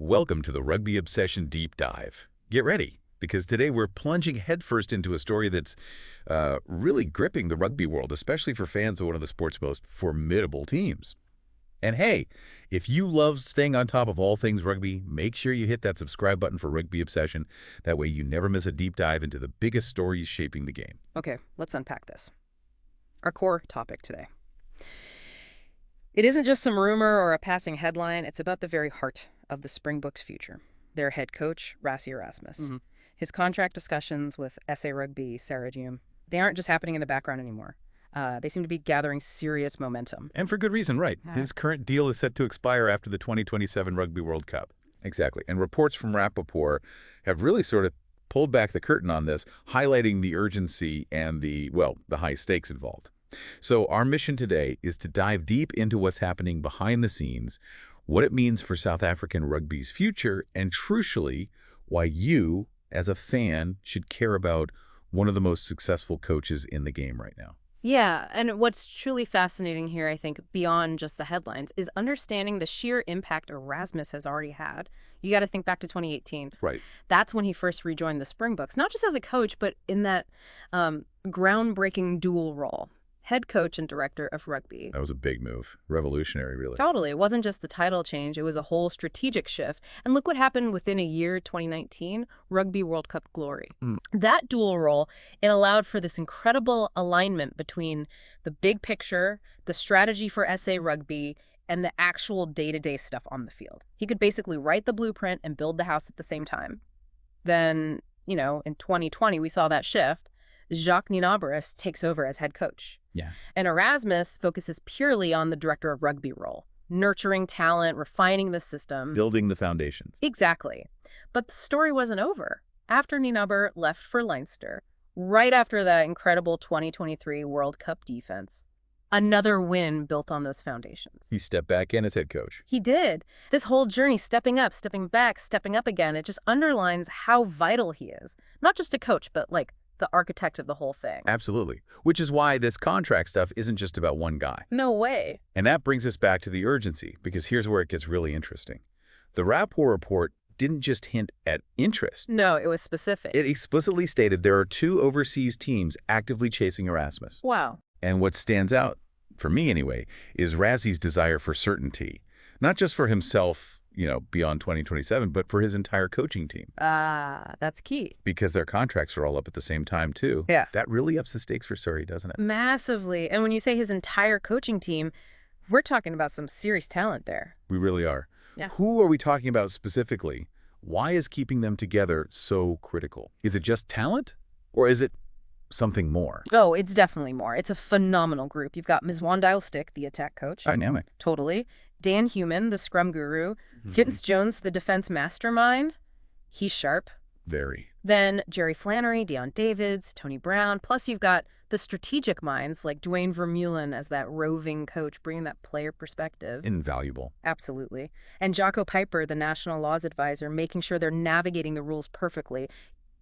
Welcome to the Rugby Obsession Deep Dive. Get ready, because today we're plunging headfirst into a story that's really gripping the rugby world, especially for fans of one of the sport's most formidable teams. And hey, if you love staying on top of all things rugby, make sure you hit that subscribe button for Rugby Obsession. That way you never miss a deep dive into the biggest stories shaping the game. Okay, let's unpack this. Our core topic today. It isn't just some rumor or a passing headline. It's about the very heart of the Springboks' future. Their head coach, Rassie Erasmus. His contract discussions with SA Rugby, they aren't just happening in the background anymore. They seem to be gathering serious momentum. And for good reason, right? His current deal is set to expire after the 2027 Rugby World Cup. Exactly. And reports from Rappaport have really sort of pulled back the curtain on this, highlighting the urgency and the high stakes involved. So our mission today is to dive deep into what's happening behind the scenes, what it means for South African rugby's future, and crucially, why you, as a fan, should care about one of the most successful coaches in the game right now. Yeah, and what's truly fascinating here, I think, beyond just the headlines, is understanding the sheer impact Erasmus has already had. You got to think back to 2018. Right. That's when he first rejoined the Springboks, not just as a coach, but in that groundbreaking dual role. Head coach and director of rugby. That was a big move. Revolutionary, really. Totally. It wasn't just the title change. It was a whole strategic shift. And look what happened within a year, 2019, Rugby World Cup glory. That dual role, it allowed for this incredible alignment between the big picture, the strategy for SA Rugby, and the actual day-to-day stuff on the field. He could basically write the blueprint and build the house at the same time. Then, in 2020, we saw that shift. Jacques Nienaber takes over as head coach. Yeah. And Erasmus focuses purely on the director of rugby role, nurturing talent, refining the system. Building the foundations. Exactly. But the story wasn't over. After Nienaber left for Leinster, right after that incredible 2023 World Cup defense, another win built on those foundations. He stepped back in as head coach. He did. This whole journey, stepping up, stepping back, stepping up again, it just underlines how vital he is. Not just a coach, but the architect of the whole thing. Absolutely. Which is why this contract stuff isn't just about one guy. No way. And that brings us back to the urgency, because here's where it gets really interesting. The Rappaport report didn't just hint at interest. No, it was specific. It explicitly stated there are 2 overseas teams actively chasing Erasmus. Wow. And what stands out, for me anyway, is Rassie's desire for certainty. Not just for himself, beyond 2027, but for his entire coaching team. That's key. Because their contracts are all up at the same time, too. Yeah. That really ups the stakes for Surrey, doesn't it? Massively. And when you say his entire coaching team, we're talking about some serious talent there. We really are. Yeah. Who are we talking about specifically? Why is keeping them together so critical? Is it just talent? Or is it something more? Oh, it's definitely more. It's a phenomenal group. You've got Ms. Wandile Stick, the attack coach. Dynamic. Totally. Dan Human, the scrum guru. Vince Jones, the defense mastermind. He's sharp. Very. Then Jerry Flannery, Deon Davids, Tony Brown. Plus you've got the strategic minds like Dwayne Vermeulen as that roving coach, bringing that player perspective. Invaluable. Absolutely. And Jocko Piper, the national laws advisor, making sure they're navigating the rules perfectly.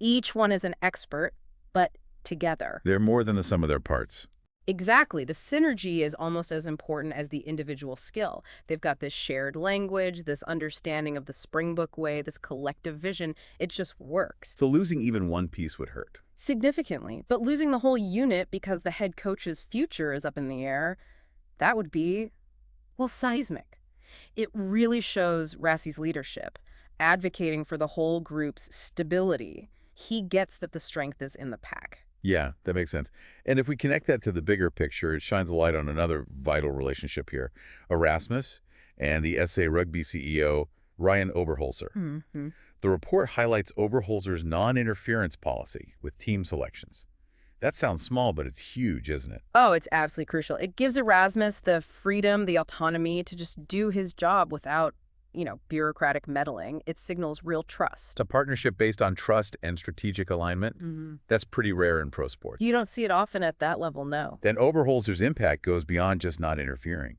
Each one is an expert, but together. They're more than the sum of their parts. Exactly. The synergy is almost as important as the individual skill. They've got this shared language, this understanding of the Springbok way, this collective vision. It just works. So losing even one piece would hurt. Significantly. But losing the whole unit because the head coach's future is up in the air, that would be, seismic. It really shows Rassie's leadership, advocating for the whole group's stability. He gets that the strength is in the pack. Yeah, that makes sense. And if we connect that to the bigger picture, it shines a light on another vital relationship here. Erasmus and the SA Rugby CEO, Rian Oberholzer. The report highlights Oberholzer's non-interference policy with team selections. That sounds small, but it's huge, isn't it? Oh, it's absolutely crucial. It gives Erasmus the freedom, the autonomy to just do his job without bureaucratic meddling. It signals real trust. A partnership based on trust and strategic alignment, that's pretty rare in pro sports. You don't see it often at that level, no. Then Oberholzer's impact goes beyond just not interfering.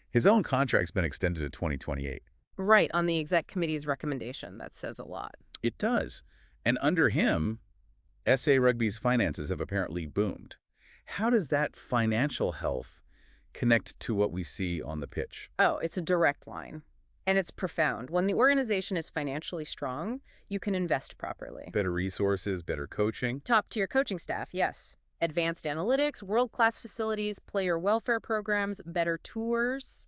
His own contract's been extended to 2028. Right, on the exec committee's recommendation. That says a lot. It does. And under him, SA Rugby's finances have apparently boomed. How does that financial health connect to what we see on the pitch? Oh, it's a direct line. And it's profound. When the organization is financially strong, you can invest properly. Better resources, better coaching. Top-tier coaching staff, yes. Advanced analytics, world-class facilities, player welfare programs, better tours.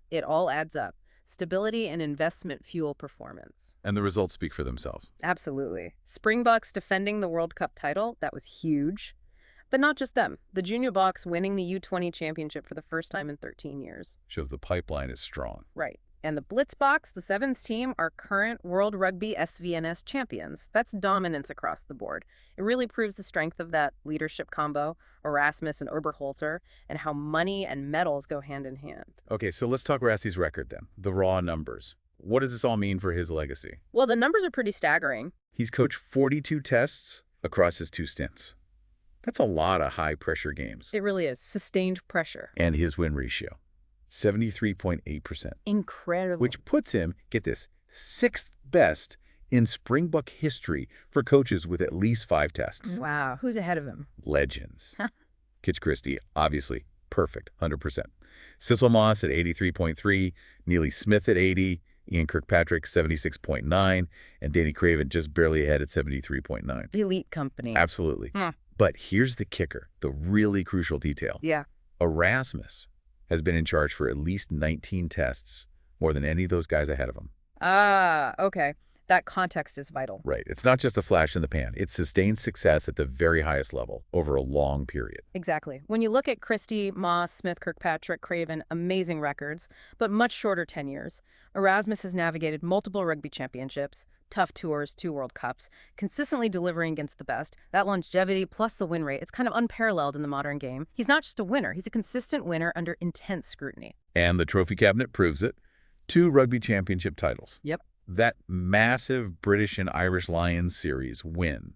It all adds up. Stability and investment fuel performance. And the results speak for themselves. Absolutely. Springboks defending the World Cup title, that was huge. But not just them. The Junior Boks winning the U20 championship for the first time in 13 years. Shows the pipeline is strong. Right. And the Blitzboks, the Sevens team, are current World Rugby SVNS champions. That's dominance across the board. It really proves the strength of that leadership combo, Erasmus and Oberholzer, and how money and medals go hand in hand. Okay, so let's talk Rassie's record then. The raw numbers. What does this all mean for his legacy? Well, the numbers are pretty staggering. He's coached 42 tests across his 2 stints. That's a lot of high-pressure games. It really is. Sustained pressure. And his win ratio, 73.8%. Incredible. Which puts him, get this, 6th best in Springbok history for coaches with at least 5 tests. Wow. Who's ahead of him? Legends. Kitch Christie, obviously, perfect, 100%. Cecil Moss at 83.3, Neely Smith at 80, Ian Kirkpatrick 76.9, and Danny Craven just barely ahead at 73.9. Elite company. Absolutely. But here's the kicker, the really crucial detail. Yeah. Erasmus has been in charge for at least 19 tests, more than any of those guys ahead of him. Ah, okay. That context is vital. Right. It's not just a flash in the pan. It's sustained success at the very highest level over a long period. Exactly. When you look at Christie, Moss, Smith, Kirkpatrick, Craven, amazing records, but much shorter tenures. Erasmus has navigated multiple rugby championships, tough tours, 2 World Cups, consistently delivering against the best. That longevity plus the win rate, it's kind of unparalleled in the modern game. He's not just a winner. He's a consistent winner under intense scrutiny. And the trophy cabinet proves it. 2 rugby championship titles. Yep. That massive British and Irish Lions series win,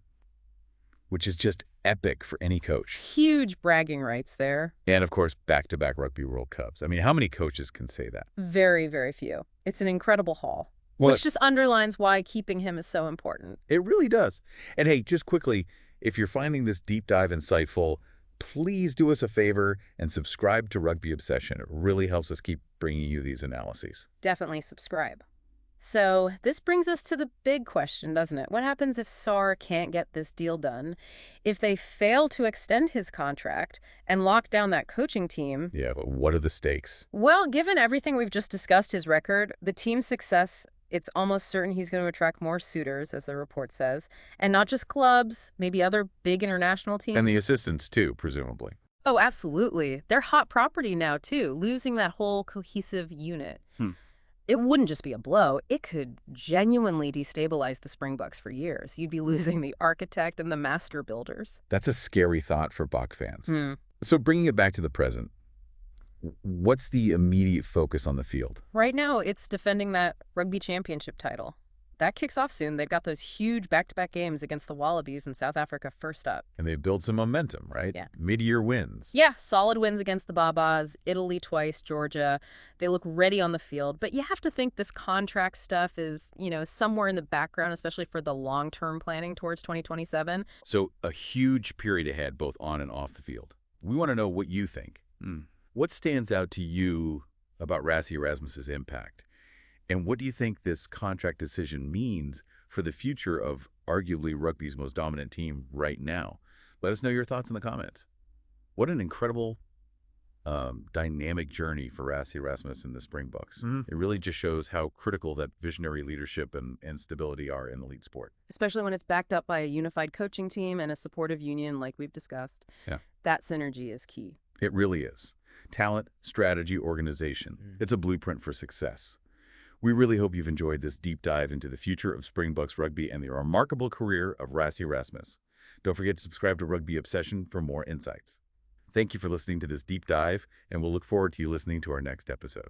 which is just epic for any coach. Huge bragging rights there. And, of course, back-to-back Rugby World Cups. I mean, how many coaches can say that? Very, very few. It's an incredible haul, which just underlines why keeping him is so important. It really does. And, hey, just quickly, if you're finding this deep dive insightful, please do us a favor and subscribe to Rugby Obsession. It really helps us keep bringing you these analyses. Definitely subscribe. So this brings us to the big question, doesn't it? What happens if SAR can't get this deal done? If they fail to extend his contract and lock down that coaching team? Yeah, but what are the stakes? Well, given everything we've just discussed, his record, the team's success, it's almost certain he's going to attract more suitors, as the report says. And not just clubs, maybe other big international teams. And the assistants, too, presumably. Oh, absolutely. They're hot property now, too, losing that whole cohesive unit. It wouldn't just be a blow. It could genuinely destabilize the Springboks for years. You'd be losing the architect and the master builders. That's a scary thought for Bokke fans. So bringing it back to the present, what's the immediate focus on the field? Right now, it's defending that rugby championship title. That kicks off soon. They've got those huge back-to-back games against the Wallabies and South Africa first up. And they've built some momentum, right? Yeah. Mid-year wins. Yeah, solid wins against the Babas, Italy twice, Georgia. They look ready on the field. But you have to think this contract stuff is, somewhere in the background, especially for the long-term planning towards 2027. So a huge period ahead, both on and off the field. We want to know what you think. What stands out to you about Rassie Erasmus's impact? And what do you think this contract decision means for the future of arguably rugby's most dominant team right now? Let us know your thoughts in the comments. What an incredible dynamic journey for Rassie Erasmus and the Springboks. It really just shows how critical that visionary leadership and stability are in elite sport. Especially when it's backed up by a unified coaching team and a supportive union like we've discussed. Yeah. That synergy is key. It really is. Talent, strategy, organization. It's a blueprint for success. We really hope you've enjoyed this deep dive into the future of Springboks rugby and the remarkable career of Rassie Erasmus. Don't forget to subscribe to Rugby Obsession for more insights. Thank you for listening to this deep dive, and we'll look forward to you listening to our next episode.